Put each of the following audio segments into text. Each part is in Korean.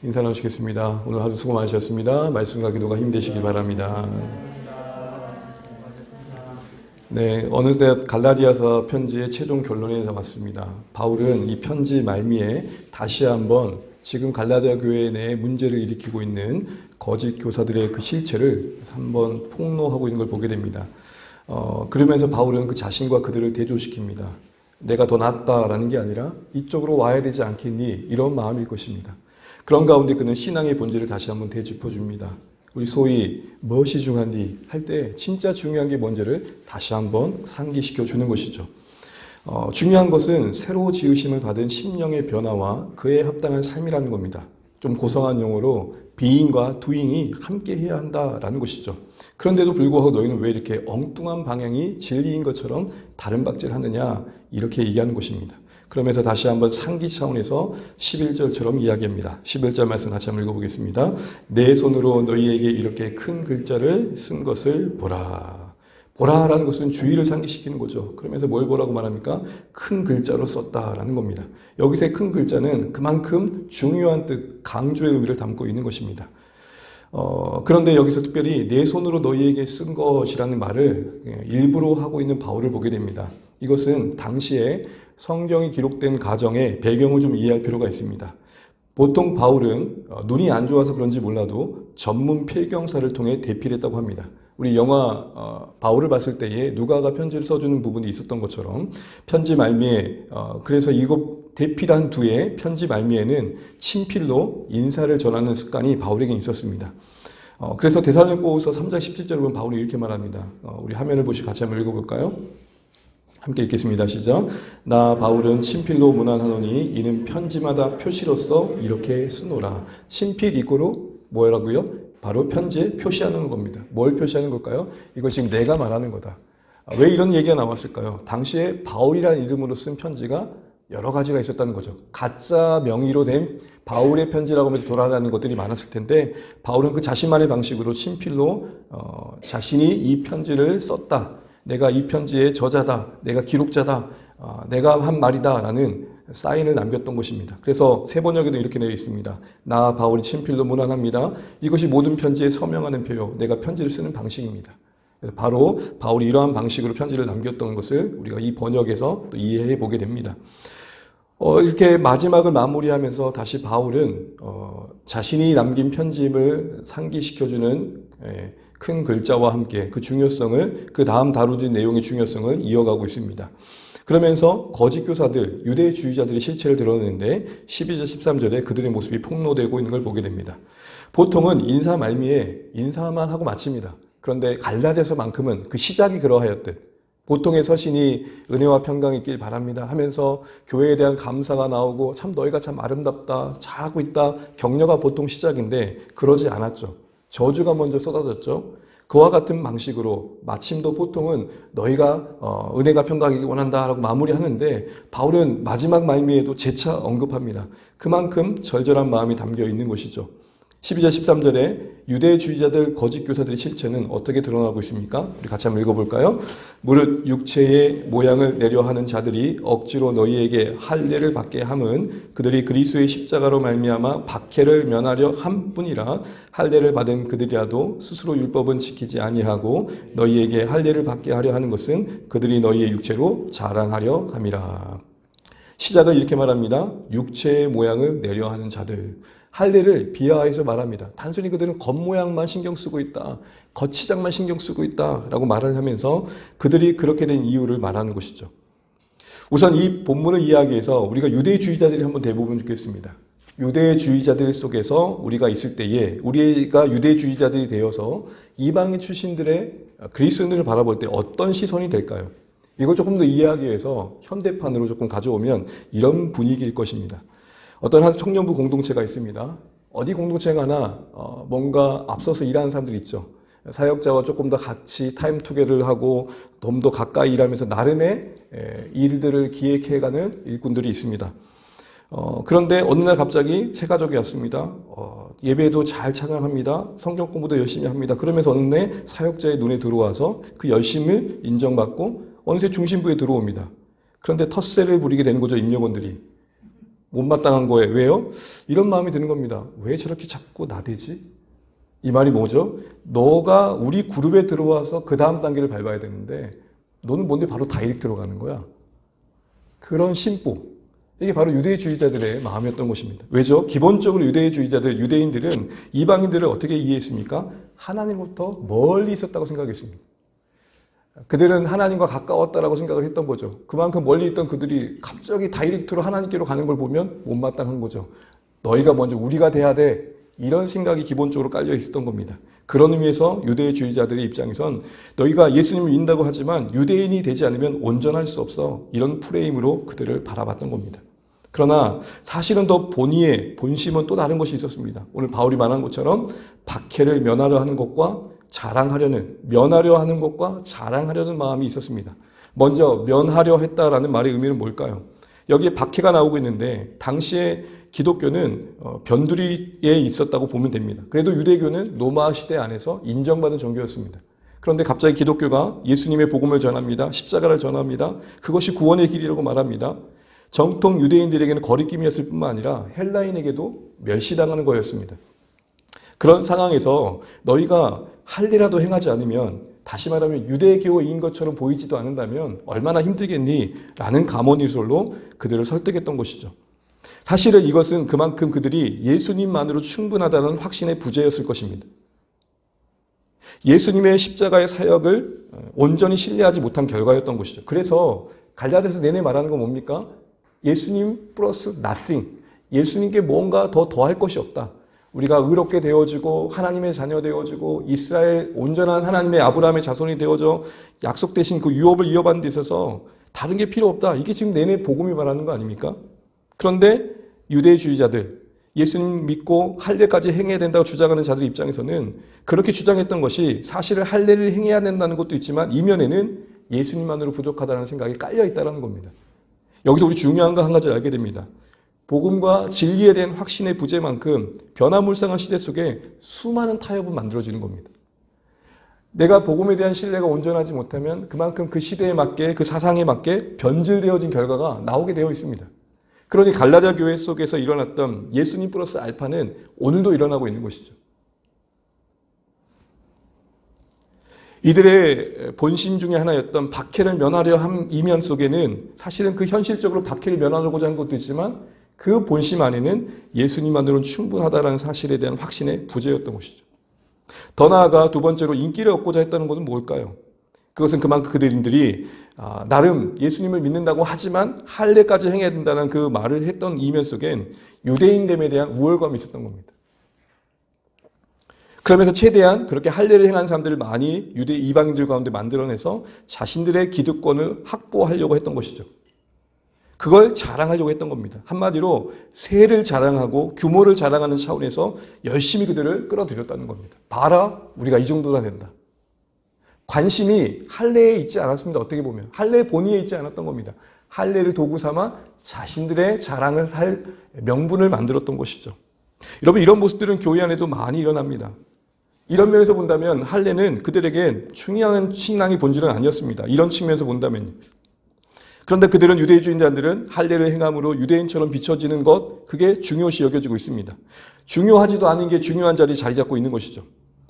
인사 나누시겠습니다. 오늘 하루 수고 많으셨습니다. 말씀과 기도가 힘되시길 바랍니다. 네, 어느덧 갈라디아서 편지의 최종 결론에 왔습니다. 바울은 이 편지 말미에 다시 한번 지금 갈라디아 교회 내에 문제를 일으키고 있는 거짓 교사들의 그 실체를 한번 폭로하고 있는 걸 보게 됩니다. 그러면서 바울은 그 자신과 그들을 대조시킵니다. 내가 더 낫다라는 게 아니라 이쪽으로 와야 되지 않겠니? 이런 마음일 것입니다. 그런 가운데 그는 신앙의 본질을 다시 한번 되짚어줍니다. 우리 소위 무엇이 중요한디 할 때 진짜 중요한 게 뭔지를 다시 한번 상기시켜 주는 것이죠. 중요한 것은 새로 지으심을 받은 심령의 변화와 그에 합당한 삶이라는 겁니다. 좀 고상한 용어로 being과 doing이 함께 해야 한다라는 것이죠. 그런데도 불구하고 너희는 왜 이렇게 엉뚱한 방향이 진리인 것처럼 다른 박질을 하느냐 이렇게 얘기하는 것입니다. 그러면서 다시 한번 상기 차원에서 11절처럼 이야기합니다. 11절 말씀 같이 한번 읽어보겠습니다. 내 손으로 너희에게 이렇게 큰 글자를 쓴 것을 보라. 보라라는 것은 주의를 상기시키는 거죠. 그러면서 뭘 보라고 말합니까? 큰 글자로 썼다라는 겁니다. 여기서의 큰 글자는 그만큼 중요한 뜻, 강조의 의미를 담고 있는 것입니다. 그런데 여기서 특별히 내 손으로 너희에게 쓴 것이라는 말을 일부러 하고 있는 바울을 보게 됩니다. 이것은 당시에 성경이 기록된 가정의 배경을 좀 이해할 필요가 있습니다. 보통 바울은 눈이 안 좋아서 그런지 몰라도 전문 필경사를 통해 대피를 했다고 합니다. 우리 영화 바울을 봤을 때에 누가가 편지를 써주는 부분이 있었던 것처럼 편지 말미에 그래서 이거 대피한 뒤에 편지 말미에는 친필로 인사를 전하는 습관이 바울에게 있었습니다. 그래서 데살로니가후서 3장 17절에 보면 바울이 이렇게 말합니다. 우리 화면을 보시고 같이 한번 읽어볼까요? 함께 읽겠습니다. 시작. 나 바울은 친필로 문안하노니 이는 편지마다 표시로서 이렇게 쓰노라. 친필 이꼬로 뭐라고요? 바로 편지에 표시하는 겁니다. 뭘 표시하는 걸까요? 이거 지금 내가 말하는 거다. 왜 이런 얘기가 나왔을까요? 당시에 바울이라는 이름으로 쓴 편지가 여러 가지가 있었다는 거죠. 가짜 명의로 된 바울의 편지라고 하면서 돌아다니는 것들이 많았을 텐데 바울은 그 자신만의 방식으로 친필로 자신이 이 편지를 썼다. 내가 이 편지의 저자다. 내가 기록자다. 내가 한 말이다. 라는 사인을 남겼던 것입니다. 그래서 세 번역에도 이렇게 되어 있습니다. 나 바울이 친필로 문안합니다. 이것이 모든 편지에 서명하는 표요. 내가 편지를 쓰는 방식입니다. 그래서 바로 바울이 이러한 방식으로 편지를 남겼던 것을 우리가 이 번역에서 또 이해해 보게 됩니다. 이렇게 마지막을 마무리하면서 다시 바울은 자신이 남긴 편집을 상기시켜주는 큰 글자와 함께 그 중요성을 그 다음 다루진 내용의 중요성을 이어가고 있습니다. 그러면서 거짓 교사들, 유대주의자들의 실체를 드러내는데 12절 13절에 그들의 모습이 폭로되고 있는 걸 보게 됩니다. 보통은 인사 말미에 인사만 하고 마칩니다. 그런데 갈라디아서만큼은 그 시작이 그러하였듯 보통의 서신이 은혜와 평강이 있길 바랍니다 하면서 교회에 대한 감사가 나오고 참 너희가 참 아름답다, 잘하고 있다, 격려가 보통 시작인데 그러지 않았죠. 저주가 먼저 쏟아졌죠. 그와 같은 방식으로 마침도 보통은 너희가 은혜가 평강이길 원한다라고 마무리하는데 바울은 마지막 말미에도 재차 언급합니다. 그만큼 절절한 마음이 담겨 있는 것이죠. 12절 13절에 유대주의자들 거짓 교사들의 실체는 어떻게 드러나고 있습니까? 우리 같이 한번 읽어볼까요? 무릇 육체의 모양을 내려하는 자들이 억지로 너희에게 할례를 받게 함은 그들이 그리스도의 십자가로 말미암아 박해를 면하려 함뿐이라 할례를 받은 그들이라도 스스로 율법은 지키지 아니하고 너희에게 할례를 받게 하려 하는 것은 그들이 너희의 육체로 자랑하려 함이라. 시작을 이렇게 말합니다. 육체의 모양을 내려하는 자들. 할례를 비하해서 말합니다. 단순히 그들은 겉모양만 신경 쓰고 있다. 겉치장만 신경 쓰고 있다. 라고 말을 하면서 그들이 그렇게 된 이유를 말하는 것이죠. 우선 이 본문을 이야기해서 우리가 유대주의자들이 한번 대부분 읽겠습니다. 유대주의자들 속에서 우리가 있을 때에 우리가 유대주의자들이 되어서 이방인 출신들의 그리스도인들을 바라볼 때 어떤 시선이 될까요? 이걸 조금 더 이해하기 위해서 현대판으로 조금 가져오면 이런 분위기일 것입니다. 어떤 한 청년부 공동체가 있습니다. 어디 공동체가 하나 뭔가 앞서서 일하는 사람들이 있죠. 사역자와 조금 더 같이 타임투게를 하고 좀 더 가까이 일하면서 나름의 일들을 기획해가는 일꾼들이 있습니다. 그런데 어느 날 갑자기 새 가족이 왔습니다. 예배도 잘 찬양합니다. 성경 공부도 열심히 합니다. 그러면서 어느 날 사역자의 눈에 들어와서 그 열심을 인정받고 어느새 중심부에 들어옵니다. 그런데 텃세를 부리게 되는 거죠, 임직원들이. 못마땅한 거에. 왜요? 이런 마음이 드는 겁니다. 왜 저렇게 자꾸 나대지? 이 말이 뭐죠? 너가 우리 그룹에 들어와서 그 다음 단계를 밟아야 되는데 너는 뭔데 바로 다이렉트로 가는 거야? 그런 심보. 이게 바로 유대주의자들의 마음이었던 것입니다. 왜죠? 기본적으로 유대주의자들, 유대인들은 이방인들을 어떻게 이해했습니까? 하나님부터 멀리 있었다고 생각했습니다. 그들은 하나님과 가까웠다라고 생각을 했던 거죠. 그만큼 멀리 있던 그들이 갑자기 다이렉트로 하나님께로 가는 걸 보면 못마땅한 거죠. 너희가 먼저 우리가 돼야 돼. 이런 생각이 기본적으로 깔려 있었던 겁니다. 그런 의미에서 유대주의자들의 입장에선 너희가 예수님을 믿는다고 하지만 유대인이 되지 않으면 온전할 수 없어. 이런 프레임으로 그들을 바라봤던 겁니다. 그러나 사실은 더 본의의 본심은 또 다른 것이 있었습니다. 오늘 바울이 말한 것처럼 박해를 면하려 하는 것과 면하려 하는 것과 자랑하려는 마음이 있었습니다. 먼저 면하려 했다라는 말의 의미는 뭘까요? 여기에 박해가 나오고 있는데 당시에 기독교는 변두리에 있었다고 보면 됩니다. 그래도 유대교는 로마 시대 안에서 인정받은 종교였습니다. 그런데 갑자기 기독교가 예수님의 복음을 전합니다. 십자가를 전합니다. 그것이 구원의 길이라고 말합니다. 정통 유대인들에게는 거리낌이었을 뿐만 아니라 헬라인에게도 멸시당하는 거였습니다. 그런 상황에서 너희가 할 일이라도 행하지 않으면, 다시 말하면 유대교인 것처럼 보이지도 않는다면 얼마나 힘들겠니? 라는 감언이설로 그들을 설득했던 것이죠. 사실은 이것은 그만큼 그들이 예수님만으로 충분하다는 확신의 부재였을 것입니다. 예수님의 십자가의 사역을 온전히 신뢰하지 못한 결과였던 것이죠. 그래서 갈라디아서 내내 말하는 건 뭡니까? 예수님 플러스 nothing. 예수님께 뭔가 더 더할 것이 없다. 우리가 의롭게 되어지고 하나님의 자녀 되어지고 이스라엘 온전한 하나님의 아브라함의 자손이 되어져 약속되신 그 유업을 이어받는 데 있어서 다른 게 필요 없다. 이게 지금 내내 복음이 말하는 거 아닙니까? 그런데 유대주의자들, 예수님 믿고 할례까지 행해야 된다고 주장하는 자들 입장에서는 그렇게 주장했던 것이 사실은 할례를 행해야 된다는 것도 있지만 이면에는 예수님만으로 부족하다는 생각이 깔려 있다는 겁니다. 여기서 우리 중요한 거 한 가지를 알게 됩니다. 복음과 진리에 대한 확신의 부재만큼 변화무쌍한 시대 속에 수많은 타협은 만들어지는 겁니다. 내가 복음에 대한 신뢰가 온전하지 못하면 그만큼 그 시대에 맞게, 그 사상에 맞게 변질되어진 결과가 나오게 되어 있습니다. 그러니 갈라디아 교회 속에서 일어났던 예수님 플러스 알파는 오늘도 일어나고 있는 것이죠. 이들의 본심 중에 하나였던 박해를 면하려 한 이면 속에는 사실은 그 현실적으로 박해를 면하려고자 한 것도 있지만 그 본심 안에는 예수님만으로는 충분하다는 사실에 대한 확신의 부재였던 것이죠. 더 나아가 두 번째로 인기를 얻고자 했다는 것은 뭘까요? 그것은 그만큼 그들이 나름 예수님을 믿는다고 하지만 할례까지 행해야 된다는 그 말을 했던 이면 속엔 유대인됨에 대한 우월감이 있었던 겁니다. 그러면서 최대한 그렇게 할례를 행한 사람들을 많이 유대 이방인들 가운데 만들어내서 자신들의 기득권을 확보하려고 했던 것이죠. 그걸 자랑하려고 했던 겁니다. 한마디로 세를 자랑하고 규모를 자랑하는 차원에서 열심히 그들을 끌어들였다는 겁니다. 봐라, 우리가 이 정도나 된다. 관심이 할례에 있지 않았습니다. 어떻게 보면 할례 본의에 있지 않았던 겁니다. 할례를 도구 삼아 자신들의 자랑을 할 명분을 만들었던 것이죠. 여러분, 이런 모습들은 교회 안에도 많이 일어납니다. 이런 면에서 본다면 할례는 그들에게 중요한 신앙의 본질은 아니었습니다. 이런 측면에서 본다면요. 그런데 그들은 유대주의자들은 할례를 행함으로 유대인처럼 비춰지는 것, 그게 중요시 여겨지고 있습니다. 중요하지도 않은 게 중요한 자리에 자리 잡고 있는 것이죠.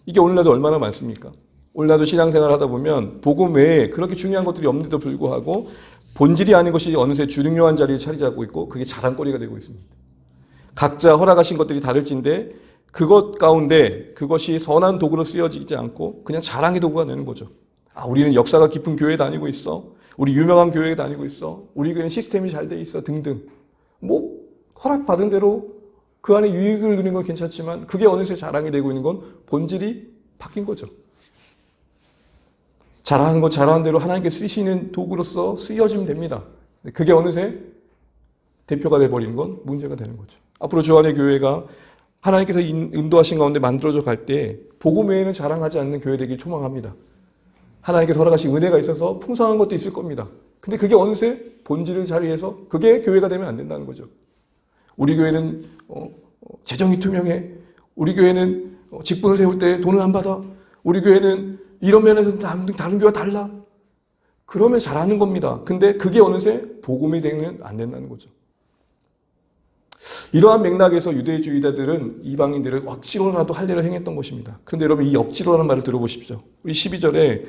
이게 오늘날도 얼마나 많습니까? 오늘날도 신앙생활 하다 보면 복음 외에 그렇게 중요한 것들이 없는데도 불구하고 본질이 아닌 것이 어느새 중요한 자리에 자리 잡고 있고 그게 자랑거리가 되고 있습니다. 각자 허락하신 것들이 다를진데 그것 가운데 그것이 선한 도구로 쓰여지지 않고 그냥 자랑의 도구가 되는 거죠. 우리는 역사가 깊은 교회에 다니고 있어. 우리 유명한 교회에 다니고 있어. 우리 교회는 시스템이 잘 돼 있어. 등등. 허락받은 대로 그 안에 유익을 누리는 건 괜찮지만 그게 어느새 자랑이 되고 있는 건 본질이 바뀐 거죠. 자랑하는 건 자랑한 대로 하나님께 쓰시는 도구로서 쓰여지면 됩니다. 그게 어느새 대표가 돼버리는 건 문제가 되는 거죠. 앞으로 저안의 교회가 하나님께서 인도하신 가운데 만들어져 갈 때 복음 외에는 자랑하지 않는 교회 되길 초망합니다. 하나님께서 허락하신 은혜가 있어서 풍성한 것도 있을 겁니다. 근데 그게 어느새 본질을 자리해서 그게 교회가 되면 안 된다는 거죠. 우리 교회는 재정이 투명해. 우리 교회는 직분을 세울 때 돈을 안 받아. 우리 교회는 이런 면에서 다른 교회와 달라. 그러면 잘하는 겁니다. 근데 그게 어느새 복음이 되면 안 된다는 거죠. 이러한 맥락에서 유대주의자들은 이방인들을 억지로라도 할례를 행했던 것입니다. 그런데 여러분 이 억지로라는 말을 들어보십시오. 우리 12절에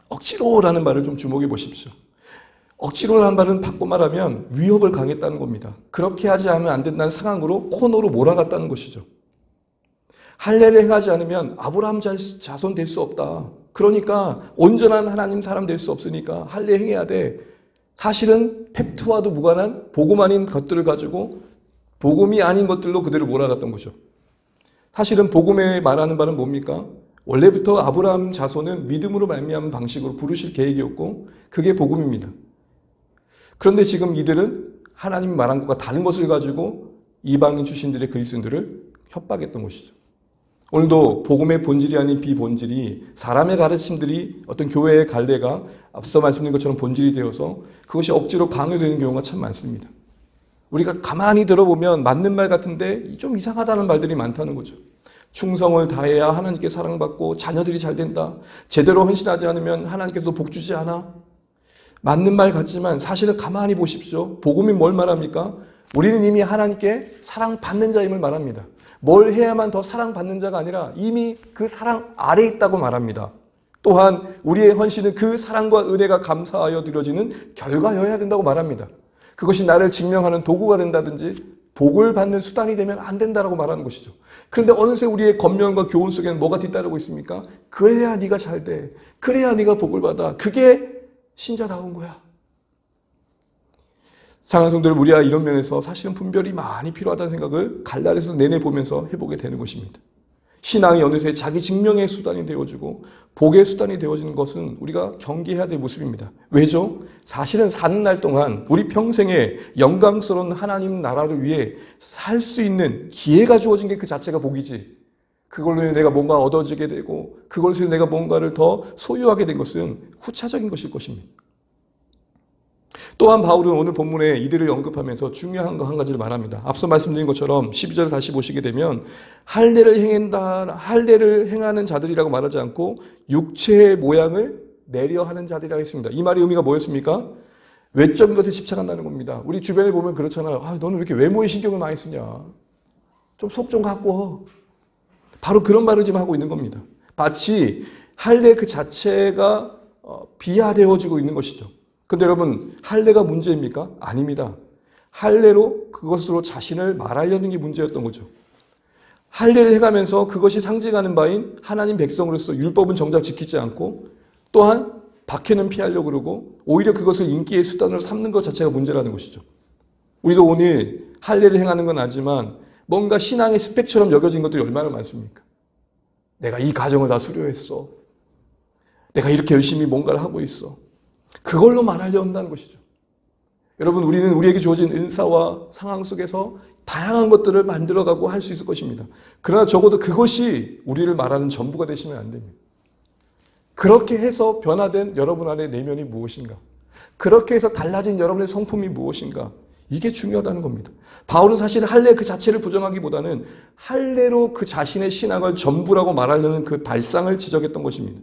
억지로라는 말을 좀 주목해 보십시오. 억지로라는 말은 바꿔 말하면 위협을 강했다는 겁니다. 그렇게 하지 않으면 안 된다는 상황으로 코너로 몰아갔다는 것이죠. 할례를 행하지 않으면 아브라함 자손 될 수 없다. 그러니까 온전한 하나님 사람 될 수 없으니까 할례 행해야 돼. 사실은 팩트와도 무관한 복음 아닌 것들을 가지고 복음이 아닌 것들로 그들을 몰아갔던 거죠. 사실은 복음에 말하는 바는 뭡니까? 원래부터 아브라함 자손은 믿음으로 말미암은 방식으로 부르실 계획이었고 그게 복음입니다. 그런데 지금 이들은 하나님이 말한 것과 다른 것을 가지고 이방인 출신들의 그리스도인들을 협박했던 것이죠. 오늘도 복음의 본질이 아닌 비본질이 사람의 가르침들이 어떤 교회의 갈래가 앞서 말씀드린 것처럼 본질이 되어서 그것이 억지로 강요되는 경우가 참 많습니다. 우리가 가만히 들어보면 맞는 말 같은데 좀 이상하다는 말들이 많다는 거죠. 충성을 다해야 하나님께 사랑받고 자녀들이 잘 된다. 제대로 헌신하지 않으면 하나님께도 복 주지 않아. 맞는 말 같지만 사실은 가만히 보십시오. 복음이 뭘 말합니까? 우리는 이미 하나님께 사랑받는 자임을 말합니다. 뭘 해야만 더 사랑받는 자가 아니라 이미 그 사랑 아래 있다고 말합니다. 또한 우리의 헌신은 그 사랑과 은혜가 감사하여 드려지는 결과여야 된다고 말합니다. 그것이 나를 증명하는 도구가 된다든지 복을 받는 수단이 되면 안 된다라고 말하는 것이죠. 그런데 어느새 우리의 겉면과 교훈 속에는 뭐가 뒤따르고 있습니까? 그래야 네가 잘 돼. 그래야 네가 복을 받아. 그게 신자다운 거야. 사랑하는 성도들, 우리가 이런 면에서 사실은 분별이 많이 필요하다는 생각을 갈라디아서 내내 보면서 해보게 되는 것입니다. 신앙이 어느새 자기 증명의 수단이 되어지고 복의 수단이 되어지는 것은 우리가 경계해야 될 모습입니다. 왜죠? 사실은 사는 날 동안 우리 평생에 영광스러운 하나님 나라를 위해 살 수 있는 기회가 주어진 게 그 자체가 복이지. 그걸로 내가 뭔가 얻어지게 되고 그걸로 내가 뭔가를 더 소유하게 된 것은 후차적인 것일 것입니다. 또한 바울은 오늘 본문에 이들을 언급하면서 중요한 거 한 가지를 말합니다. 앞서 말씀드린 것처럼 12절을 다시 보시게 되면 할례를 행하는 자들이라고 말하지 않고 육체의 모양을 내려하는 자들이라고 했습니다. 이 말의 의미가 뭐였습니까? 외적인 것에 집착한다는 겁니다. 우리 주변에 보면 그렇잖아요. 너는 왜 이렇게 외모에 신경을 많이 쓰냐? 좀 속 좀 갖고. 바로 그런 말을 지금 하고 있는 겁니다. 마치 할례 그 자체가 비하되어지고 있는 것이죠. 근데 여러분, 할례가 문제입니까? 아닙니다. 할례로 그것으로 자신을 말하려는 게 문제였던 거죠. 할례를 해가면서 그것이 상징하는 바인 하나님 백성으로서 율법은 정작 지키지 않고 또한 박해는 피하려고 그러고 오히려 그것을 인기의 수단으로 삼는 것 자체가 문제라는 것이죠. 우리도 오늘 할례를 행하는 건 아지만 뭔가 신앙의 스펙처럼 여겨진 것들이 얼마나 많습니까? 내가 이 가정을 다 수료했어. 내가 이렇게 열심히 뭔가를 하고 있어. 그걸로 말하려 한다는 것이죠. 여러분, 우리는 우리에게 주어진 은사와 상황 속에서 다양한 것들을 만들어가고 할 수 있을 것입니다. 그러나 적어도 그것이 우리를 말하는 전부가 되시면 안 됩니다. 그렇게 해서 변화된 여러분 안의 내면이 무엇인가? 그렇게 해서 달라진 여러분의 성품이 무엇인가? 이게 중요하다는 겁니다. 바울은 사실 할례 그 자체를 부정하기보다는 할례로 그 자신의 신앙을 전부라고 말하려는 그 발상을 지적했던 것입니다.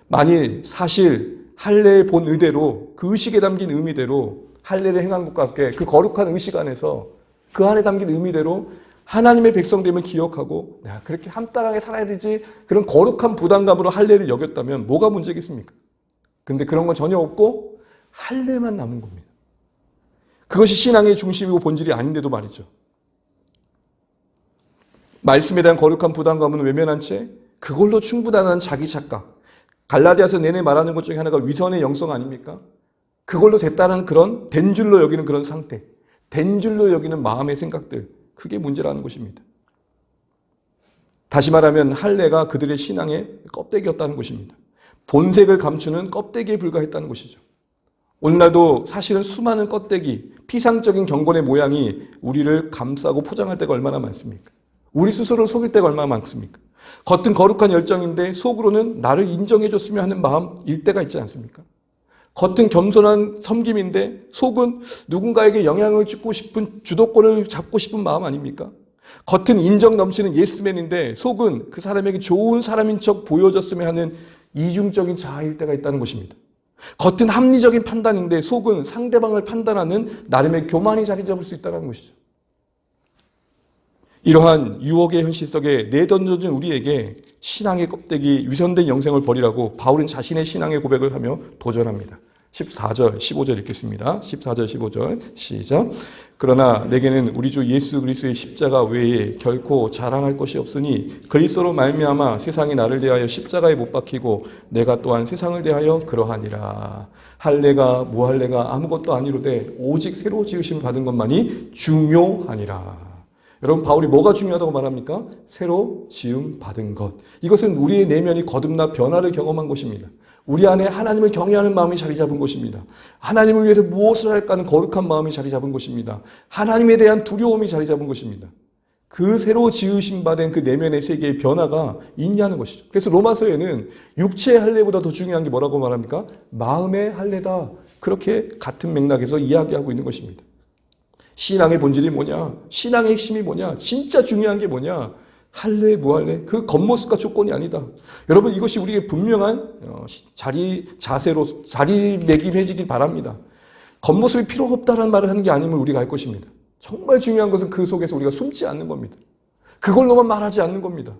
만일 사실 할례의 본 의대로 그 의식에 담긴 의미대로 할례를 행한 것과 함께 그 거룩한 의식 안에서 그 안에 담긴 의미대로 하나님의 백성됨을 기억하고 내가 그렇게 합당하게 살아야 되지 그런 거룩한 부담감으로 할례를 여겼다면 뭐가 문제겠습니까? 그런데 그런 건 전혀 없고 할례만 남은 겁니다. 그것이 신앙의 중심이고 본질이 아닌데도 말이죠. 말씀에 대한 거룩한 부담감은 외면한 채 그걸로 충분하다는 자기 착각, 갈라디아서 내내 말하는 것 중에 하나가 위선의 영성 아닙니까? 그걸로 됐다는 그런 된 줄로 여기는 그런 상태, 된 줄로 여기는 마음의 생각들, 그게 문제라는 것입니다. 다시 말하면 할례가 그들의 신앙의 껍데기였다는 것입니다. 본색을 감추는 껍데기에 불과했다는 것이죠. 오늘날도 사실은 수많은 껍데기, 피상적인 경건의 모양이 우리를 감싸고 포장할 때가 얼마나 많습니까? 우리 스스로를 속일 때가 얼마나 많습니까? 겉은 거룩한 열정인데 속으로는 나를 인정해줬으면 하는 마음일 때가 있지 않습니까? 겉은 겸손한 섬김인데 속은 누군가에게 영향을 주고 싶은 주도권을 잡고 싶은 마음 아닙니까? 겉은 인정 넘치는 예스맨인데 속은 그 사람에게 좋은 사람인 척 보여줬으면 하는 이중적인 자아일 때가 있다는 것입니다. 겉은 합리적인 판단인데 속은 상대방을 판단하는 나름의 교만이 자리 잡을 수 있다는 것이죠. 이러한 유혹의 현실 속에 내던져진 우리에게 신앙의 껍데기, 위선된 영생을 버리라고 바울은 자신의 신앙의 고백을 하며 도전합니다. 14절, 15절 읽겠습니다. 14절, 15절 시작. 그러나 내게는 우리 주 예수 그리스도의 십자가 외에 결코 자랑할 것이 없으니 그리스도로 말미암아 세상이 나를 대하여 십자가에 못 박히고 내가 또한 세상을 대하여 그러하니라. 할례가 무할례가 아무것도 아니로되 오직 새로 지으심 받은 것만이 중요하니라. 여러분, 바울이 뭐가 중요하다고 말합니까? 새로 지음 받은 것. 이것은 우리의 내면이 거듭나 변화를 경험한 것입니다. 우리 안에 하나님을 경외하는 마음이 자리 잡은 것입니다. 하나님을 위해서 무엇을 할까 하는 거룩한 마음이 자리 잡은 것입니다. 하나님에 대한 두려움이 자리 잡은 것입니다. 그 새로 지으심 받은 그 내면의 세계의 변화가 있냐는 것이죠. 그래서 로마서에는 육체의 할례보다 더 중요한 게 뭐라고 말합니까? 마음의 할례다. 그렇게 같은 맥락에서 이야기하고 있는 것입니다. 신앙의 본질이 뭐냐? 신앙의 핵심이 뭐냐? 진짜 중요한 게 뭐냐? 할례, 무할례, 그 겉모습과 조건이 아니다. 여러분, 이것이 우리에게 분명한 자리매김해지길 바랍니다. 겉모습이 필요 없다라는 말을 하는 게 아님을 우리가 알 것입니다. 정말 중요한 것은 그 속에서 우리가 숨지 않는 겁니다. 그걸로만 말하지 않는 겁니다.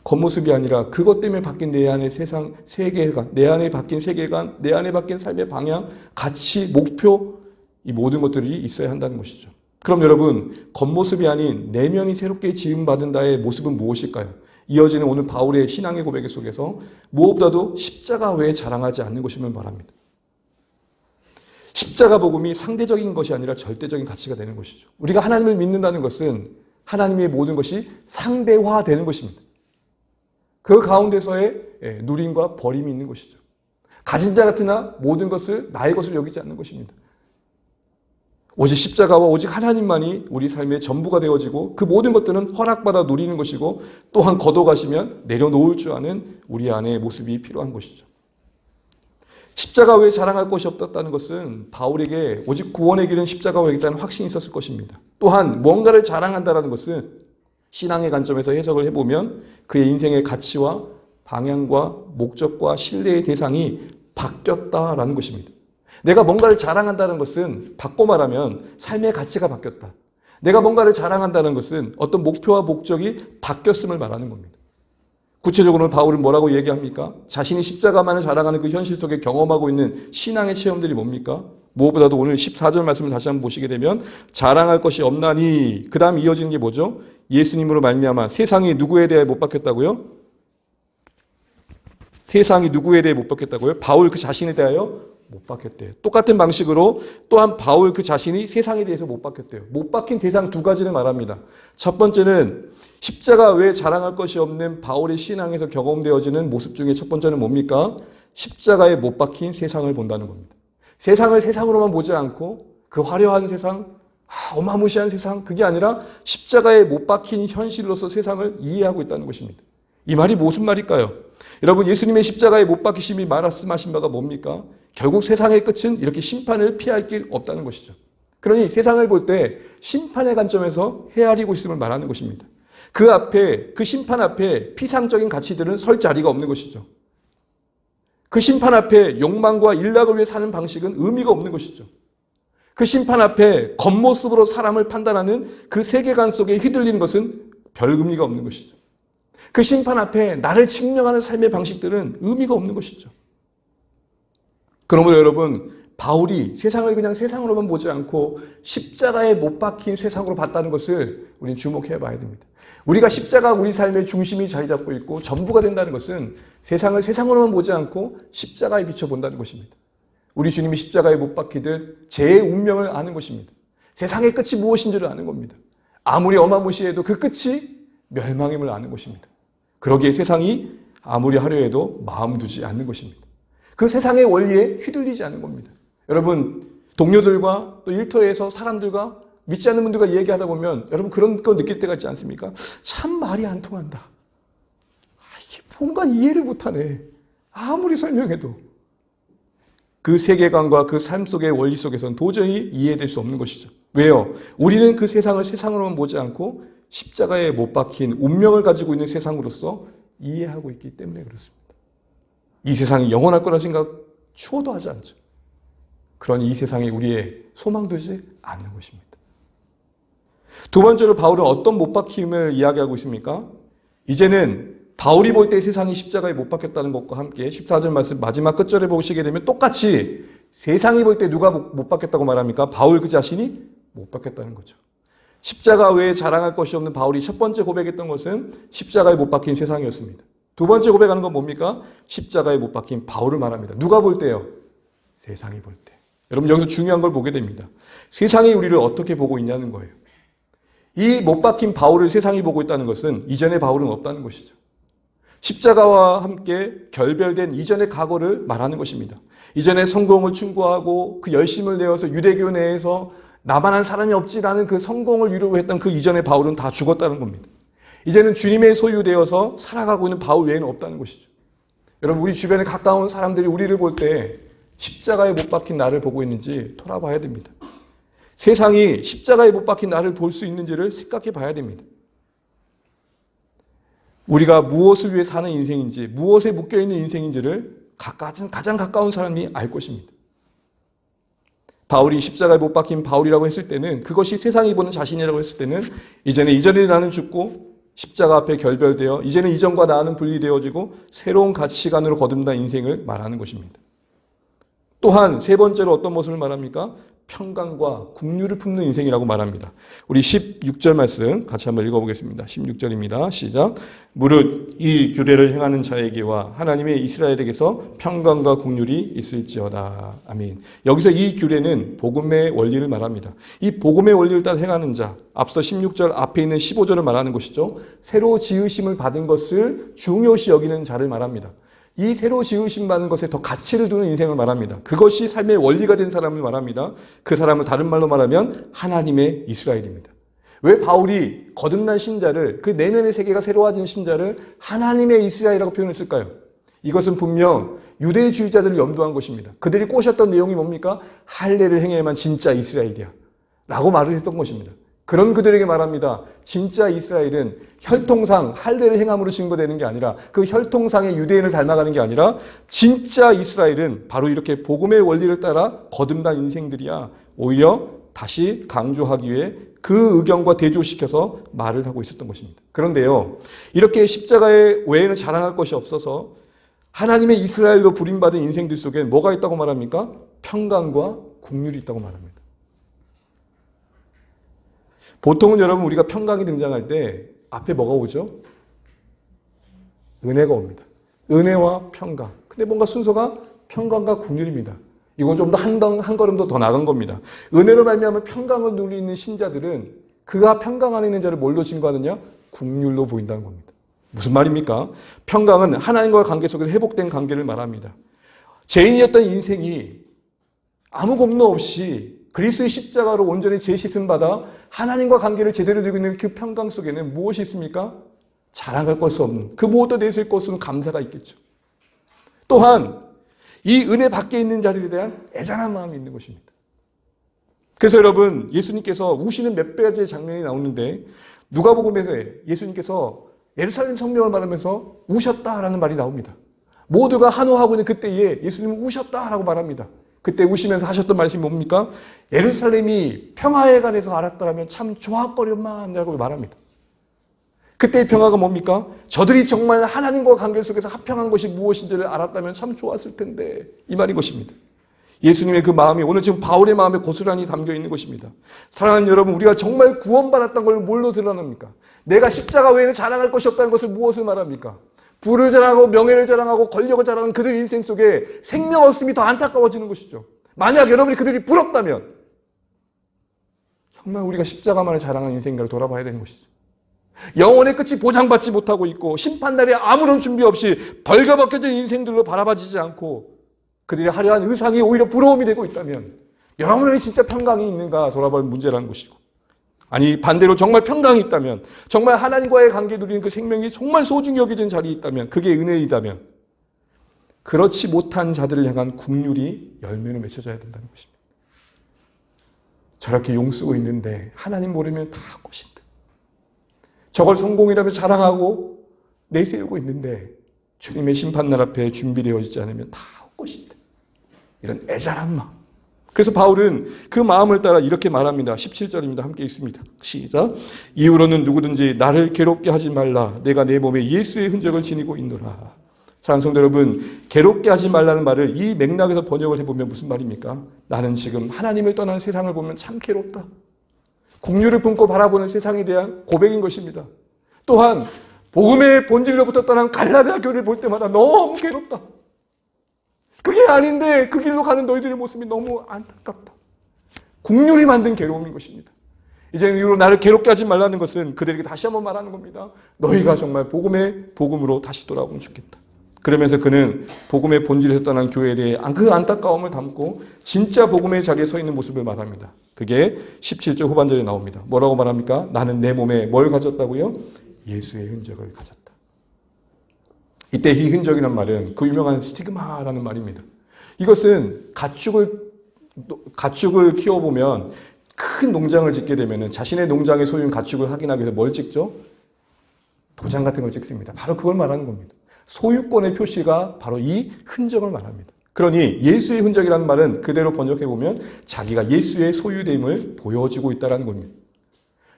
겉모습이 아니라 그것 때문에 바뀐 내 안의 세상, 세계관, 내 안에 바뀐 세계관, 내 안에 바뀐 삶의 방향, 가치, 목표, 이 모든 것들이 있어야 한다는 것이죠. 그럼 여러분, 겉모습이 아닌 내면이 새롭게 지음받은다의 모습은 무엇일까요? 이어지는 오늘 바울의 신앙의 고백 속에서 무엇보다도 십자가 외에 자랑하지 않는 것이면 바랍니다. 십자가 복음이 상대적인 것이 아니라 절대적인 가치가 되는 것이죠. 우리가 하나님을 믿는다는 것은 하나님의 모든 것이 상대화되는 것입니다. 그 가운데서의 누림과 버림이 있는 것이죠. 가진 자 같으나 모든 것을 나의 것을 여기지 않는 것입니다. 오직 십자가와 오직 하나님만이 우리 삶의 전부가 되어지고 그 모든 것들은 허락받아 누리는 것이고 또한 걷어가시면 내려놓을 줄 아는 우리 안의 모습이 필요한 것이죠. 십자가 외에 자랑할 것이 없었다는 것은 바울에게 오직 구원의 길은 십자가 외이라는 확신이 있었을 것입니다. 또한 뭔가를 자랑한다는 것은 신앙의 관점에서 해석을 해보면 그의 인생의 가치와 방향과 목적과 신뢰의 대상이 바뀌었다라는 것입니다. 내가 뭔가를 자랑한다는 것은 바꿔 말하면 삶의 가치가 바뀌었다. 내가 뭔가를 자랑한다는 것은 어떤 목표와 목적이 바뀌었음을 말하는 겁니다. 구체적으로 바울은 뭐라고 얘기합니까? 자신이 십자가만을 자랑하는 그 현실 속에 경험하고 있는 신앙의 체험들이 뭡니까? 무엇보다도 오늘 14절 말씀을 다시 한번 보시게 되면 자랑할 것이 없나니 그 다음 이어지는 게 뭐죠? 예수님으로 말미암아 세상이 누구에 대해 못 박혔다고요? 세상이 누구에 대해 못 박혔다고요? 바울 그 자신에 대하여 못 박혔대요. 똑같은 방식으로 또한 바울 그 자신이 세상에 대해서 못 박혔대요. 못 박힌 대상 두 가지를 말합니다. 첫 번째는 십자가 외에 자랑할 것이 없는 바울의 신앙에서 경험되어지는 모습 중에 첫 번째는 뭡니까? 십자가에 못 박힌 세상을 본다는 겁니다. 세상을 세상으로만 보지 않고 그 화려한 세상, 어마무시한 세상, 그게 아니라 십자가에 못 박힌 현실로서 세상을 이해하고 있다는 것입니다. 이 말이 무슨 말일까요? 여러분, 예수님의 십자가에 못 박히심이 말씀하신 바가 뭡니까? 결국 세상의 끝은 이렇게 심판을 피할 길 없다는 것이죠. 그러니 세상을 볼 때 심판의 관점에서 헤아리고 있음을 말하는 것입니다. 그 앞에, 그 심판 앞에 피상적인 가치들은 설 자리가 없는 것이죠. 그 심판 앞에 욕망과 일락을 위해 사는 방식은 의미가 없는 것이죠. 그 심판 앞에 겉모습으로 사람을 판단하는 그 세계관 속에 휘둘리는 것은 별 의미가 없는 것이죠. 그 심판 앞에 나를 증명하는 삶의 방식들은 의미가 없는 것이죠. 그러므로 여러분, 바울이 세상을 그냥 세상으로만 보지 않고 십자가에 못 박힌 세상으로 봤다는 것을 우리는 주목해 봐야 됩니다. 우리가 십자가 우리 삶의 중심이 자리 잡고 있고 전부가 된다는 것은 세상을 세상으로만 보지 않고 십자가에 비춰본다는 것입니다. 우리 주님이 십자가에 못 박히듯 제 운명을 아는 것입니다. 세상의 끝이 무엇인지를 아는 겁니다. 아무리 어마무시해도 그 끝이 멸망임을 아는 것입니다. 그러기에 세상이 아무리 하려 해도 마음 두지 않는 것입니다. 그 세상의 원리에 휘둘리지 않는 겁니다. 여러분, 동료들과 또 일터에서 사람들과 믿지 않는 분들과 얘기하다 보면 여러분 그런 거 느낄 때가 있지 않습니까? 참 말이 안 통한다. 이게 뭔가 이해를 못하네. 아무리 설명해도. 그 세계관과 그 삶 속의 원리 속에서는 도저히 이해될 수 없는 것이죠. 왜요? 우리는 그 세상을 세상으로만 보지 않고 십자가에 못 박힌 운명을 가지고 있는 세상으로서 이해하고 있기 때문에 그렇습니다. 이 세상이 영원할 거라 생각 추호도 하지 않죠. 그러니 이 세상이 우리의 소망 되지 않는 것입니다. 두 번째로 바울은 어떤 못 박힘을 이야기하고 있습니까? 이제는 바울이 볼 때 세상이 십자가에 못 박혔다는 것과 함께 14절 말씀 마지막 끝절에 보시게 되면 똑같이 세상이 볼 때 누가 못 박혔다고 말합니까? 바울 그 자신이 못 박혔다는 거죠. 십자가 외에 자랑할 것이 없는 바울이 첫 번째 고백했던 것은 십자가에 못 박힌 세상이었습니다. 두 번째 고백하는 건 뭡니까? 십자가에 못 박힌 바울을 말합니다. 누가 볼 때요? 세상이 볼 때. 여러분 여기서 중요한 걸 보게 됩니다. 세상이 우리를 어떻게 보고 있냐는 거예요. 이 못 박힌 바울을 세상이 보고 있다는 것은 이전의 바울은 없다는 것이죠. 십자가와 함께 결별된 이전의 과거를 말하는 것입니다. 이전에 성공을 충고하고 그 열심을 내어서 유대교 내에서 나만한 사람이 없지라는 그 성공을 이루고 했던 그 이전의 바울은 다 죽었다는 겁니다. 이제는 주님의 소유되어서 살아가고 있는 바울 외에는 없다는 것이죠. 여러분 우리 주변에 가까운 사람들이 우리를 볼 때 십자가에 못 박힌 나를 보고 있는지 돌아봐야 됩니다. 세상이 십자가에 못 박힌 나를 볼 수 있는지를 생각해 봐야 됩니다. 우리가 무엇을 위해 사는 인생인지, 무엇에 묶여있는 인생인지를 가장 가까운 사람이 알 것입니다. 바울이 십자가에 못 박힌 바울이라고 했을 때는, 그것이 세상이 보는 자신이라고 했을 때는 이전에 나는 죽고 십자가 앞에 결별되어 이제는 이전과 나는 분리되어지고 새로운 가치관으로 거듭난 인생을 말하는 것입니다. 또한 세 번째로 어떤 모습을 말합니까? 평강과 긍휼을 품는 인생이라고 말합니다. 우리 16절 말씀 같이 한번 읽어보겠습니다. 16절입니다. 시작. 무릇 이 규례를 행하는 자에게와 하나님의 이스라엘에게서 평강과 긍휼이 있을지어다. 아멘. 여기서 이 규례는 복음의 원리를 말합니다. 이 복음의 원리를 따라 행하는 자, 앞서 16절 앞에 있는 15절을 말하는 것이죠. 새로 지으심을 받은 것을 중요시 여기는 자를 말합니다. 이 새로 지으심 받는 것에 더 가치를 두는 인생을 말합니다. 그것이 삶의 원리가 된 사람을 말합니다. 그 사람을 다른 말로 말하면 하나님의 이스라엘입니다. 왜 바울이 거듭난 신자를, 그 내면의 세계가 새로워진 신자를 하나님의 이스라엘이라고 표현했을까요? 이것은 분명 유대주의자들을 염두한 것입니다. 그들이 꼬셨던 내용이 뭡니까? 할례를 행해야만 진짜 이스라엘이야 라고 말을 했던 것입니다. 그런 그들에게 말합니다. 진짜 이스라엘은 혈통상 할례를 행함으로 증거되는 게 아니라, 그 혈통상의 유대인을 닮아가는 게 아니라, 진짜 이스라엘은 바로 이렇게 복음의 원리를 따라 거듭난 인생들이야. 오히려 다시 강조하기 위해 그 의견과 대조시켜서 말을 하고 있었던 것입니다. 그런데요, 이렇게 십자가의 외에는 자랑할 것이 없어서 하나님의 이스라엘로 부림받은 인생들 속에 뭐가 있다고 말합니까? 평강과 긍휼이 있다고 말합니다. 보통은 여러분 우리가 평강이 등장할 때 앞에 뭐가 오죠? 은혜가 옵니다. 은혜와 평강. 근데 뭔가 순서가 평강과 긍휼입니다. 이건 좀 더 한 걸음 더 나간 겁니다. 은혜로 말미암아 평강을 누리는 신자들은 그가 평강 안에 있는 자를 뭘로 증거하느냐? 긍휼로 보인다는 겁니다. 무슨 말입니까? 평강은 하나님과의 관계 속에서 회복된 관계를 말합니다. 죄인이었던 인생이 아무 공로 없이 그리스도의 십자가로 온전히 재씻음 받아 하나님과 관계를 제대로 되고 있는 그 평강 속에는 무엇이 있습니까? 자랑할 것이 없는, 그 무엇도 내세울 것은 감사가 있겠죠. 또한 이 은혜 밖에 있는 자들에 대한 애잔한 마음이 있는 것입니다. 그래서 여러분, 예수님께서 우시는 몇 가지의 장면이 나오는데 누가복음에서 예수님께서 예루살렘 성명을 말하면서 우셨다라는 말이 나옵니다. 모두가 한호하고 있는 그때에 예수님은 우셨다라고 말합니다. 그때 우시면서 하셨던 말씀이 뭡니까? 예루살렘이 평화에 관해서 알았더라면 참 좋았거리만 라고 말합니다. 그때의 평화가 뭡니까? 저들이 정말 하나님과 관계 속에서 합평한 것이 무엇인지를 알았다면 참 좋았을 텐데, 이 말인 것입니다. 예수님의 그 마음이 오늘 지금 바울의 마음에 고스란히 담겨 있는 것입니다. 사랑하는 여러분, 우리가 정말 구원받았던 걸 뭘로 드러납니까? 내가 십자가 외에는 자랑할 것이 없다는 것을 무엇을 말합니까? 부를 자랑하고 명예를 자랑하고 권력을 자랑하는 그들 인생 속에 생명 없음이 더 안타까워지는 것이죠. 만약 여러분이 그들이 부럽다면 정말 우리가 십자가만을 자랑하는 인생인가를 돌아봐야 되는 것이죠. 영혼의 끝이 보장받지 못하고 있고 심판날에 아무런 준비 없이 벌거벗겨진 인생들로 바라봐지지 않고 그들의 화려한 의상이 오히려 부러움이 되고 있다면 여러분의 진짜 평강이 있는가 돌아볼 문제라는 것이고, 아니 반대로 정말 평강이 있다면, 정말 하나님과의 관계 누리는 그 생명이 정말 소중히 여겨진 자리에 있다면, 그게 은혜이다면 그렇지 못한 자들을 향한 긍휼이 열매로 맺혀져야 된다는 것입니다. 저렇게 용쓰고 있는데 하나님 모르면 다 헛것인데, 저걸 성공이라며 자랑하고 내세우고 있는데 주님의 심판날 앞에 준비되어지지 않으면 다 헛것인데, 이런 애잔한 마음, 그래서 바울은 그 마음을 따라 이렇게 말합니다. 17절입니다. 함께 읽습니다. 시작. 이후로는 누구든지 나를 괴롭게 하지 말라. 내가 내 몸에 예수의 흔적을 지니고 있노라. 사랑하는 성도 여러분, 괴롭게 하지 말라는 말을 이 맥락에서 번역을 해보면 무슨 말입니까? 나는 지금 하나님을 떠난 세상을 보면 참 괴롭다. 국류를 품고 바라보는 세상에 대한 고백인 것입니다. 또한 복음의 본질로부터 떠난 갈라디아 교회를 볼 때마다 너무 괴롭다. 그게 아닌데 그 길로 가는 너희들의 모습이 너무 안타깝다. 국률이 만든 괴로움인 것입니다. 이제 이후로 나를 괴롭게 하지 말라는 것은 그들에게 다시 한번 말하는 겁니다. 너희가 정말 복음으로 다시 돌아오면 좋겠다. 그러면서 그는 복음의 본질에서 떠난 교회에 대해 그 안타까움을 담고 진짜 복음의 자리에 서 있는 모습을 말합니다. 그게 17절 후반절에 나옵니다. 뭐라고 말합니까? 나는 내 몸에 뭘 가졌다고요? 예수의 흔적을 가졌다. 이때 이 흔적이란 말은 그 유명한 스티그마라는 말입니다. 이것은 가축을 키워보면 큰 농장을 짓게 되면 자신의 농장의 소유인 가축을 확인하기 위해서 뭘 찍죠? 도장 같은 걸 찍습니다. 바로 그걸 말하는 겁니다. 소유권의 표시가 바로 이 흔적을 말합니다. 그러니 예수의 흔적이라는 말은 그대로 번역해보면 자기가 예수의 소유됨을 보여주고 있다는 겁니다.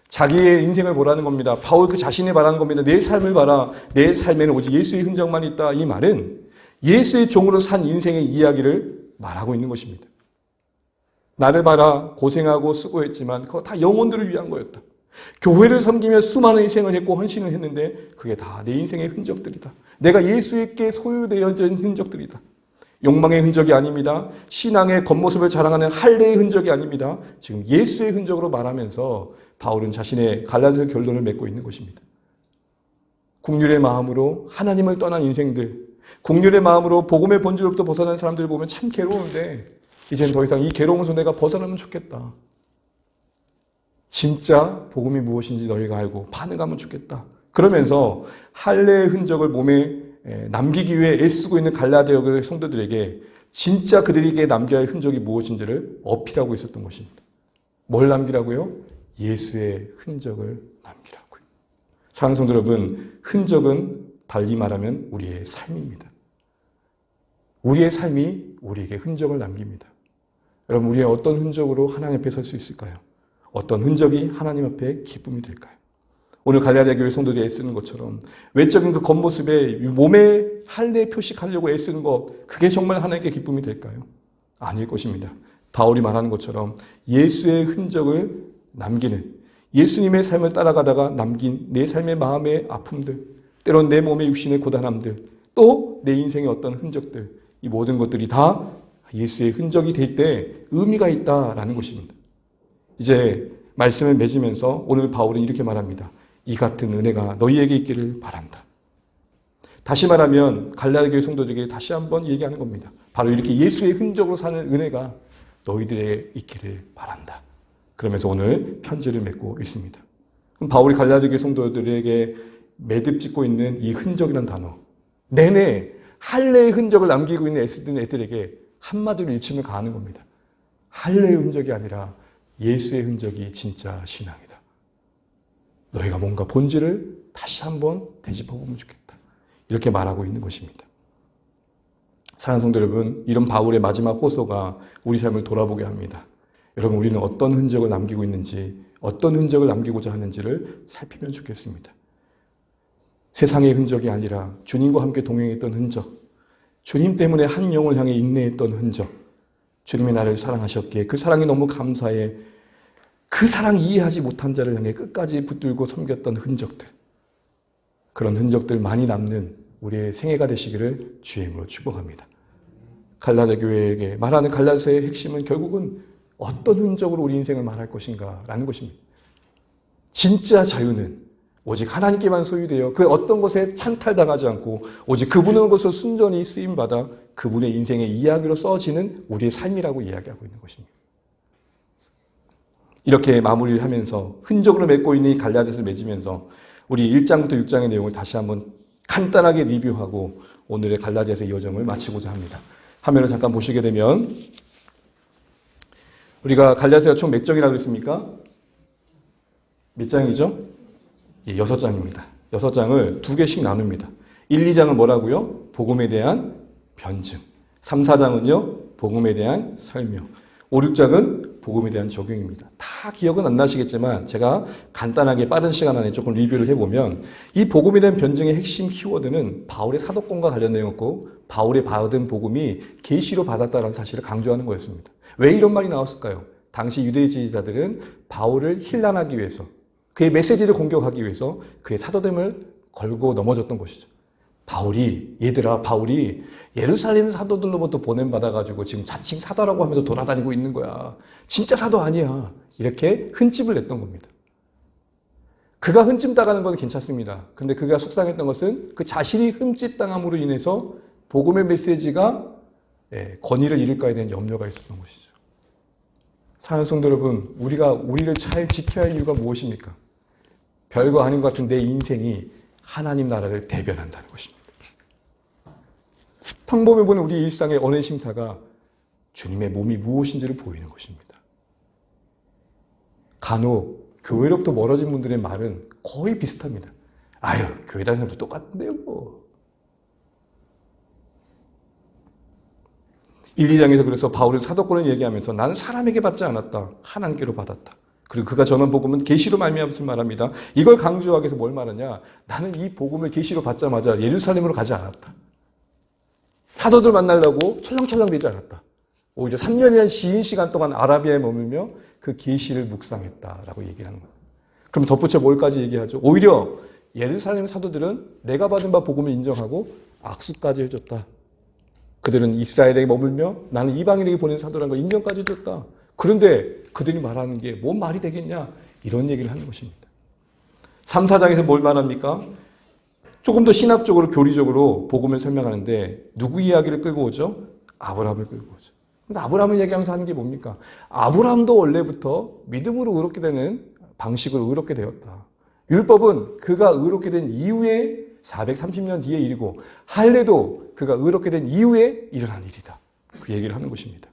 자기의 인생을 보라는 겁니다. 바울 그 자신이 말하는 겁니다. 내 삶을 봐라. 내 삶에는 오직 예수의 흔적만 있다. 이 말은 예수의 종으로 산 인생의 이야기를 말하고 있는 것입니다. 나를 봐라. 고생하고 수고했지만 그거 다 영혼들을 위한 거였다. 교회를 섬기며 수많은 희생을 했고 헌신을 했는데 그게 다 내 인생의 흔적들이다. 내가 예수에게 소유되어진 흔적들이다. 욕망의 흔적이 아닙니다. 신앙의 겉모습을 자랑하는 할례의 흔적이 아닙니다. 지금 예수의 흔적으로 말하면서 바울은 자신의 갈라디아 결론을 맺고 있는 것입니다. 국률의 마음으로 하나님을 떠난 인생들, 국률의 마음으로 복음의 본질로부터 벗어난 사람들을 보면 참 괴로운데 이제는 더 이상 이 괴로움에서 내가 벗어나면 좋겠다. 진짜 복음이 무엇인지 너희가 알고 반응하면 좋겠다. 그러면서 할례의 흔적을 몸에 남기기 위해 애쓰고 있는 갈라디아 교회 성도들에게 진짜 그들에게 남겨야 할 흔적이 무엇인지를 어필하고 있었던 것입니다. 뭘 남기라고요? 예수의 흔적을 남기라고요. 사랑하는 성도 여러분, 흔적은 달리 말하면 우리의 삶입니다. 우리의 삶이 우리에게 흔적을 남깁니다. 여러분, 우리의 어떤 흔적으로 하나님 앞에 설 수 있을까요? 어떤 흔적이 하나님 앞에 기쁨이 될까요? 오늘 갈라디아 교회 성도들이 애쓰는 것처럼 외적인 그 겉모습에 몸에 할례 표식하려고 애쓰는 것, 그게 정말 하나님께 기쁨이 될까요? 아닐 것입니다. 바울이 말하는 것처럼 예수의 흔적을 남기는, 예수님의 삶을 따라가다가 남긴 내 삶의 마음의 아픔들, 때론 내 몸의 육신의 고단함들, 또 내 인생의 어떤 흔적들, 이 모든 것들이 다 예수의 흔적이 될 때 의미가 있다라는 것입니다. 이제 말씀을 맺으면서 오늘 바울은 이렇게 말합니다. 이 같은 은혜가 너희에게 있기를 바란다. 다시 말하면 갈라디아 교회 성도들에게 다시 한번 얘기하는 겁니다. 바로 이렇게 예수의 흔적으로 사는 은혜가 너희들에게 있기를 바란다. 그러면서 오늘 편지를 맺고 있습니다. 그럼 바울이 갈라디아 교회 성도들에게 매듭짓고 있는 이 흔적이라는 단어, 내내 할례의 흔적을 남기고 있는 애쓰던 애들에게 한마디로 일침을 가하는 겁니다. 할례의 흔적이 아니라 예수의 흔적이 진짜 신앙이다. 너희가 뭔가 본질을 다시 한번 되짚어보면 좋겠다. 이렇게 말하고 있는 것입니다. 사랑하는 성도 여러분, 이런 바울의 마지막 호소가 우리 삶을 돌아보게 합니다. 여러분, 우리는 어떤 흔적을 남기고 있는지, 어떤 흔적을 남기고자 하는지를 살피면 좋겠습니다. 세상의 흔적이 아니라 주님과 함께 동행했던 흔적, 주님 때문에 한 영을 향해 인내했던 흔적, 주님이 나를 사랑하셨기에 그 사랑이 너무 감사해 그 사랑 이해하지 못한 자를 향해 끝까지 붙들고 섬겼던 흔적들, 그런 흔적들 많이 남는 우리의 생애가 되시기를 주의 이름으로 축복합니다. 갈라디아 교회에게 말하는 갈라디아의 핵심은 결국은 어떤 흔적으로 우리 인생을 말할 것인가 라는 것입니다. 진짜 자유는 오직 하나님께만 소유되어 그 어떤 것에 찬탈당하지 않고 오직 그분으로부터 순전히 쓰임받아 그분의 인생의 이야기로 써지는 우리의 삶이라고 이야기하고 있는 것입니다. 이렇게 마무리를 하면서 흔적으로 맺고 있는 이 갈라디아서를 맺으면서 우리 1장부터 6장의 내용을 다시 한번 간단하게 리뷰하고 오늘의 갈라디아서의 여정을 마치고자 합니다. 화면을 잠깐 보시게 되면 우리가 갈라디아서가 총 몇 장이라고 그랬습니까? 몇 장이죠? 6장입니다. 6장을 2개씩 나눕니다. 1, 2장은 뭐라고요? 복음에 대한 변증. 3, 4장은요, 복음에 대한 설명. 5, 6장은 복음에 대한 적용입니다. 다 기억은 안 나시겠지만 제가 간단하게 빠른 시간 안에 조금 리뷰를 해보면 이 복음에 대한 변증의 핵심 키워드는 바울의 사도권과 관련 내용이었고 바울의 받은 복음이 계시로 받았다는 사실을 강조하는 거였습니다. 왜 이런 말이 나왔을까요? 당시 유대의 지지자들은 바울을 힐난하기 위해서 그의 메시지를 공격하기 위해서 그의 사도됨을 걸고 넘어졌던 것이죠. 바울이 예루살렘 사도들로부터 보냄받아가지고 지금 자칭 사도라고 하면서 돌아다니고 있는 거야. 진짜 사도 아니야. 이렇게 흠집을 냈던 겁니다. 그가 흠집 당하는 건 괜찮습니다. 그런데 그가 속상했던 것은 그 자신이 흠집 당함으로 인해서 복음의 메시지가 권위를 잃을까에 대한 염려가 있었던 것이죠. 사랑하는 성도 여러분, 우리가 우리를 잘 지켜야 할 이유가 무엇입니까? 별거 아닌 것 같은 내 인생이 하나님 나라를 대변한다는 것입니다. 평범해 보는 우리 일상의 언어 심사가 주님의 몸이 무엇인지를 보이는 것입니다. 간혹 교회로부터 멀어진 분들의 말은 거의 비슷합니다. 아유, 교회 다니는 사람도 똑같은데요, 뭐. 1, 2장에서 그래서 바울은 사도권을 얘기하면서 나는 사람에게 받지 않았다. 하나님께로 받았다. 그리고 그가 전한 복음은 계시로 말미암았을 말합니다. 이걸 강조하기 위해서 뭘 말하냐? 나는 이 복음을 계시로 받자마자 예루살렘으로 가지 않았다. 사도들 만나려고 철렁철렁 되지 않았다. 오히려 3년이라는 긴 시간 동안 아라비아에 머물며 그 계시를 묵상했다라고 얘기를 하는 거예요. 그럼 덧붙여 뭘까지 얘기하죠? 오히려 예루살렘 사도들은 내가 받은 바 복음을 인정하고 악수까지 해줬다. 그들은 이스라엘에게 머물며 나는 이방인에게 보낸 사도라는 걸 인정까지 해줬다. 그런데 그들이 말하는 게 뭔 말이 되겠냐? 이런 얘기를 하는 것입니다. 3, 4장에서 뭘 말합니까? 조금 더 신학적으로 교리적으로 복음을 설명하는데 누구 이야기를 끌고 오죠? 아브라함을 끌고 오죠. 근데 아브라함을 얘기하면서 하는 게 뭡니까? 아브라함도 원래부터 믿음으로 의롭게 되는 방식으로 의롭게 되었다. 율법은 그가 의롭게 된 이후에 430년 뒤의 일이고 할례도 그가 의롭게 된 이후에 일어난 일이다. 그 얘기를 하는 것입니다.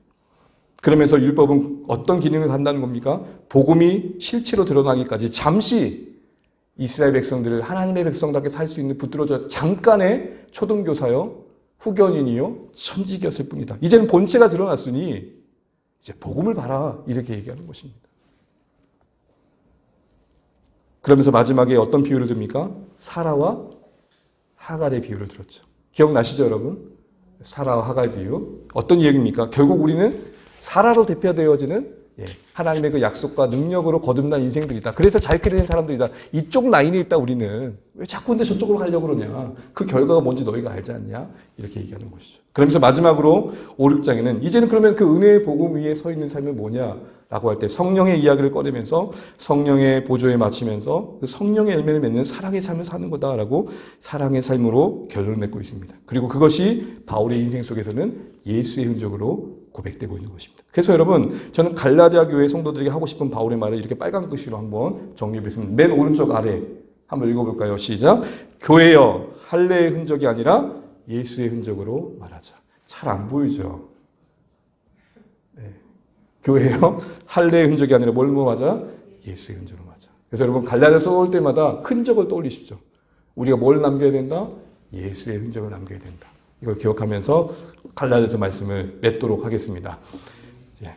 그러면서 율법은 어떤 기능을 한다는 겁니까? 복음이 실체로 드러나기까지 잠시 이스라엘 백성들을 하나님의 백성답게 살 수 있는 붙들어져 잠깐의 초등교사요, 후견인이요, 천직이었을 뿐이다. 이제는 본체가 드러났으니 이제 복음을 봐라 이렇게 얘기하는 것입니다. 그러면서 마지막에 어떤 비유를 듭니까? 사라와 하갈의 비유를 들었죠. 기억나시죠, 여러분? 사라와 하갈 비유. 어떤 얘기입니까? 결국 우리는 사라로 대표되어지는 하나님의 그 약속과 능력으로 거듭난 인생들이다. 그래서 자유케 된 사람들이다. 이쪽 라인에 있다 우리는. 왜 자꾸 근데 저쪽으로 가려고 그러냐. 그 결과가 뭔지 너희가 알지 않냐. 이렇게 얘기하는 것이죠. 그러면서 마지막으로 5, 6장에는 이제는 그러면 그 은혜의 복음 위에 서 있는 삶은 뭐냐라고 할 때 성령의 이야기를 꺼내면서 성령의 보조에 맞추면서 그 성령의 열매를 맺는 사랑의 삶을 사는 거다라고 사랑의 삶으로 결론을 맺고 있습니다. 그리고 그것이 바울의 인생 속에서는 예수의 흔적으로 고백되고 있는 것입니다. 그래서 여러분, 저는 갈라디아 교회 성도들에게 하고 싶은 바울의 말을 이렇게 빨간 글씨로 한번 정리해보겠습니다. 맨 오른쪽 아래 한번 읽어볼까요? 시작. 교회여, 할례의 흔적이 아니라 예수의 흔적으로 말하자. 잘 안 보이죠? 네. 교회여, 할례의 흔적이 아니라 뭘 말하자? 예수의 흔적으로 말하자. 그래서 여러분, 갈라디아 써올 때마다 흔적을 떠올리십시오. 우리가 뭘 남겨야 된다? 예수의 흔적을 남겨야 된다. 이걸 기억하면서 갈라디아서 말씀을 맺도록 하겠습니다.